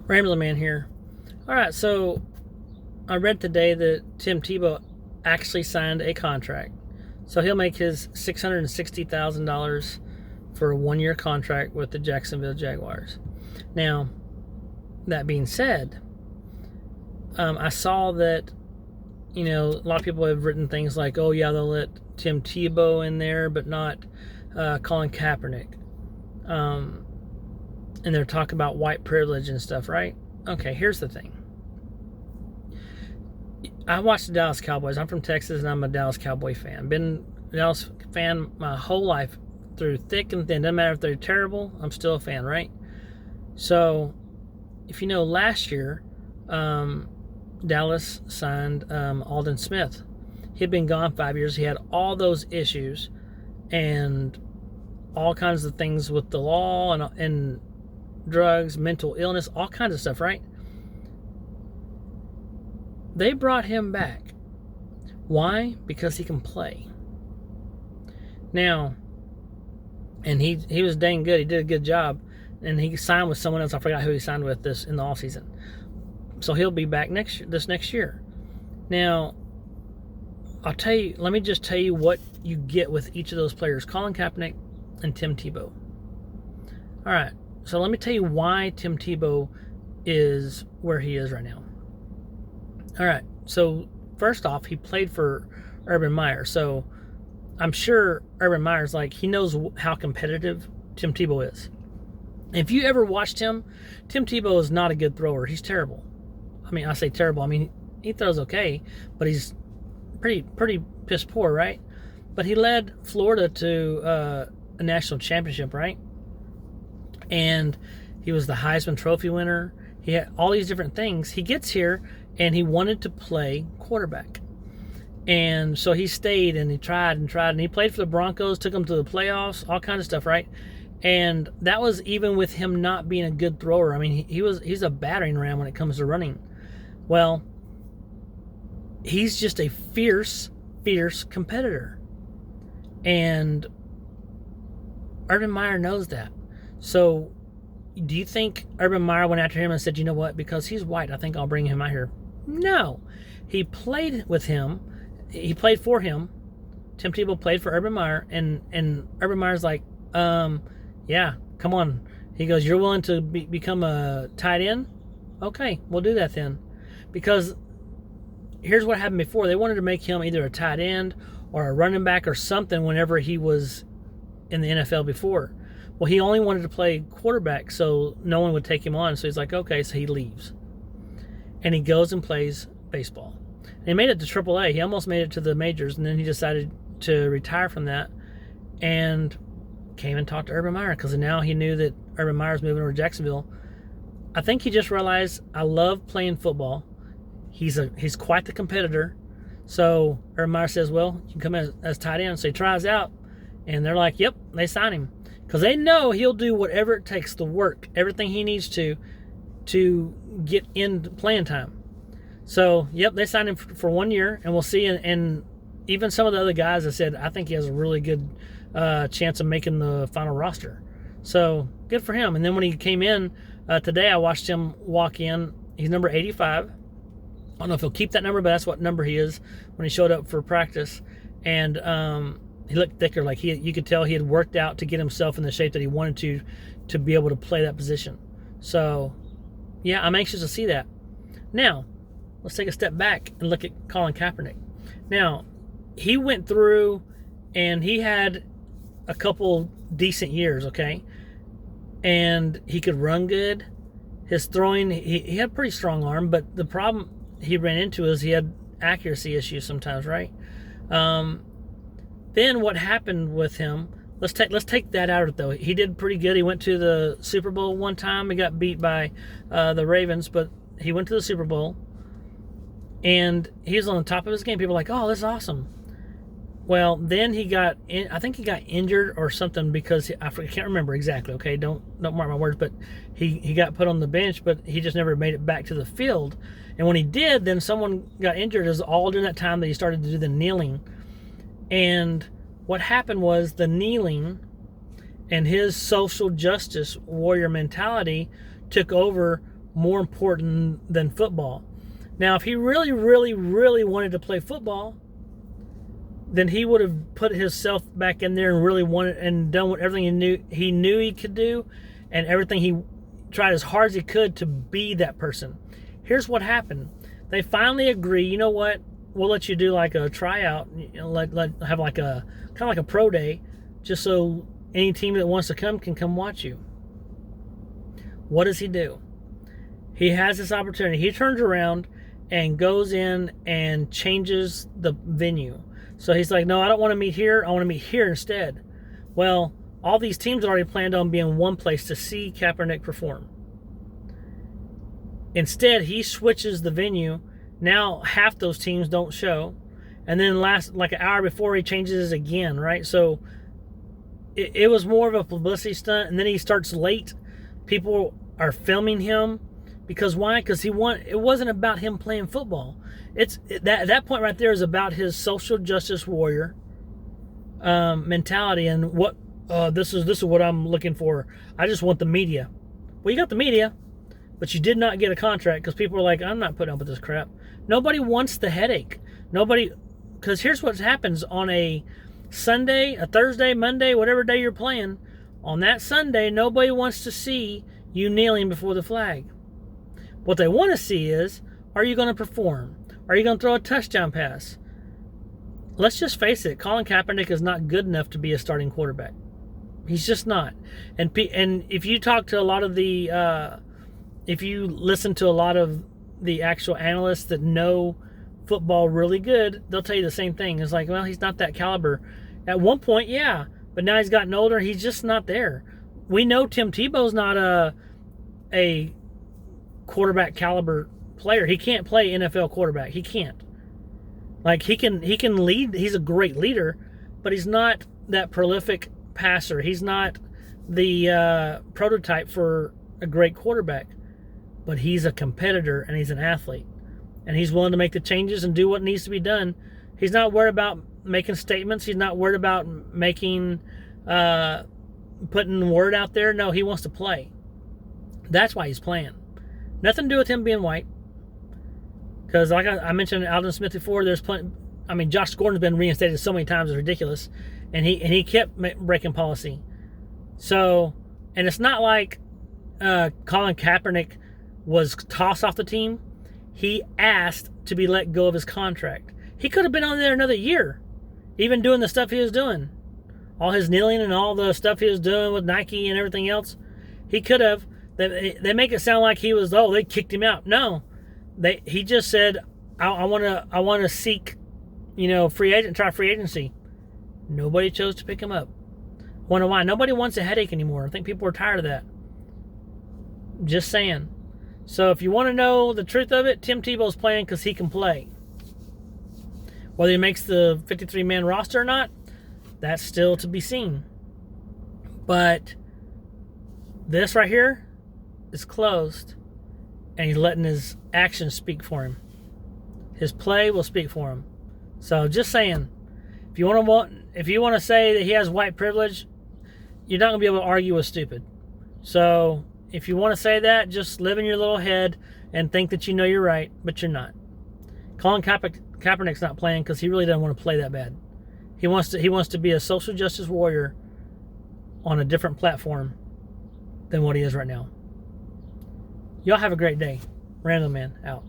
Ramblin man here. All right, so I read today that Tim Tebow actually signed a contract. So he'll make his $660,000 for a 1-year contract with the Jacksonville Jaguars. Now, that being said, I saw that, a lot of people have written things like, oh, yeah, they'll let Tim Tebow in there, but not Colin Kaepernick. And they're talking about white privilege and stuff, right? Okay, here's the thing. I watch the Dallas Cowboys. I'm from Texas, and I'm a Dallas Cowboy fan. Been a Dallas fan my whole life, through thick and thin. Doesn't matter if they're terrible, I'm still a fan, right? So, if you know, last year, Dallas signed Aldon Smith. He'd been gone 5 years. He had all those issues and all kinds of things with the law and drugs, mental illness, all kinds of stuff, right? They brought him back. Why? Because he can play. Now, and he was dang good. He did a good job. And he signed with someone else. I forgot who he signed with this in the offseason. So he'll be back this next year. Now, let me just tell you what you get with each of those players, Colin Kaepernick and Tim Tebow. All right. So let me tell you why Tim Tebow is where he is right now. All right. So first off, he played for Urban Meyer. So I'm sure Urban Meyer's he knows how competitive Tim Tebow is. If you ever watched him, Tim Tebow is not a good thrower. He's terrible. I mean, I say terrible. I mean, he throws okay, but he's pretty piss poor, right? But he led Florida to a national championship, right? And he was the Heisman Trophy winner. He had all these different things. He gets here, and he wanted to play quarterback. And so he stayed, and he tried, and he played for the Broncos, took them to the playoffs, all kinds of stuff, right? And that was even with him not being a good thrower. I mean, he's a battering ram when it comes to running. Well, he's just a fierce competitor. And Urban Meyer knows that. So, do you think Urban Meyer went after him and said, you know what, because he's white, I think I'll bring him out here? No. He played with him. He played for him. Tim Tebow played for Urban Meyer, and Urban Meyer's like, yeah, come on. He goes, you're willing to become a tight end? Okay, we'll do that then. Because here's what happened before. They wanted to make him either a tight end or a running back or something whenever he was in the NFL before. Well, he only wanted to play quarterback, so no one would take him on. So he's like, okay, so he leaves. And he goes and plays baseball. And he made it to AAA. He almost made it to the majors, and then he decided to retire from that and came and talked to Urban Meyer because now he knew that Urban Meyer's moving over to Jacksonville. I think he just realized, I love playing football. He's quite the competitor. So Urban Meyer says, well, you can come as tight end. So he tries out, and they're like, yep, they sign him. Because they know he'll do whatever it takes, the work, everything he needs to get into playing time. So, yep, they signed him for 1 year, and we'll see. And even some of the other guys have said, I think he has a really good chance of making the final roster. So, good for him. And then when he came in today, I watched him walk in. He's number 85. I don't know if he'll keep that number, but that's what number he is when he showed up for practice. And he looked thicker. You could tell he had worked out to get himself in the shape that he wanted to be able to play that position. So, yeah, I'm anxious to see that. Now, let's take a step back and look at Colin Kaepernick. Now, he went through and he had a couple decent years, okay? And he could run good. His throwing, he had a pretty strong arm, but the problem he ran into is he had accuracy issues sometimes, right? Then what happened with him, let's take that out of it, though. He did pretty good. He went to the Super Bowl one time. He got beat by the Ravens, but he went to the Super Bowl. And he was on the top of his game. People were like, oh, this is awesome. Well, then I think he got injured or something because I can't remember exactly, okay? Don't mark my words, but he got put on the bench, but he just never made it back to the field. And when he did, then someone got injured. It was all during that time that he started to do the kneeling. And what happened was the kneeling and his social justice warrior mentality took over more important than football. Now, if he really, really, really wanted to play football, then he would have put himself back in there and really wanted and done everything he knew he could do, and everything he tried as hard as he could to be that person. Here's what happened. They finally agree, you know what? We'll let you do like a tryout, have like a kind of like a pro day, just so any team that wants to come can come watch you. What does he do? He has this opportunity. He turns around and goes in and changes the venue. So he's like, no, I don't want to meet here. I want to meet here instead. Well, all these teams already planned on being one place to see Kaepernick perform. Instead, he switches the venue. Now half those teams don't show. And then like an hour before, he changes again, right? So it was more of a publicity stunt. And then he starts late. People are filming him. Because why? Because it wasn't about him playing football. That point right there is about his social justice warrior mentality, and what this is what I'm looking for. I just want the media. Well, you got the media, but you did not get a contract because people are like, I'm not putting up with this crap. Nobody wants the headache. Nobody, because here's what happens on a Sunday, a Thursday, Monday, whatever day you're playing. On that Sunday, nobody wants to see you kneeling before the flag. What they want to see is, are you going to perform? Are you going to throw a touchdown pass? Let's just face it, Colin Kaepernick is not good enough to be a starting quarterback. He's just not. And if you talk to a lot of if you listen to a lot of the actual analysts that know football really good, they'll tell you the same thing. It's like, well, he's not that caliber. At one point, yeah, but now he's gotten older. He's just not there. We know Tim Tebow's not a quarterback caliber player. He can't play NFL quarterback. He can't. Like, he can lead. He's a great leader, but he's not that prolific passer. He's not the prototype for a great quarterback, but he's a competitor and he's an athlete, and he's willing to make the changes and do what needs to be done. He's not worried about making statements. He's not worried about making putting the word out there. No, he wants to play. That's why he's playing. Nothing to do with him being white. Because like I mentioned Alden Smith before, there's plenty. I mean, Josh Gordon's been reinstated so many times, it's ridiculous. And he kept breaking policy. So, and it's not like Colin Kaepernick was tossed off the team. He asked to be let go of his contract. He could have been on there another year, even doing the stuff he was doing. All his kneeling and all the stuff he was doing with Nike and everything else. He could have. They make it sound like he was, they kicked him out. No. He just said, I want to seek, try free agency. Nobody chose to pick him up. Wonder why? Nobody wants a headache anymore. I think people are tired of that. Just saying. So if you want to know the truth of it, Tim Tebow's playing because he can play. Whether he makes the 53-man roster or not, that's still to be seen. But this right here is closed, and he's letting his actions speak for him. His play will speak for him. So just saying, if you want to say that he has white privilege, you're not going to be able to argue with stupid. So if you want to say that, just live in your little head and think that you know you're right, but you're not. Colin Kaepernick's not playing because he really doesn't want to play that bad. He wants to be a social justice warrior on a different platform than what he is right now. Y'all have a great day. Ramblin' Man out.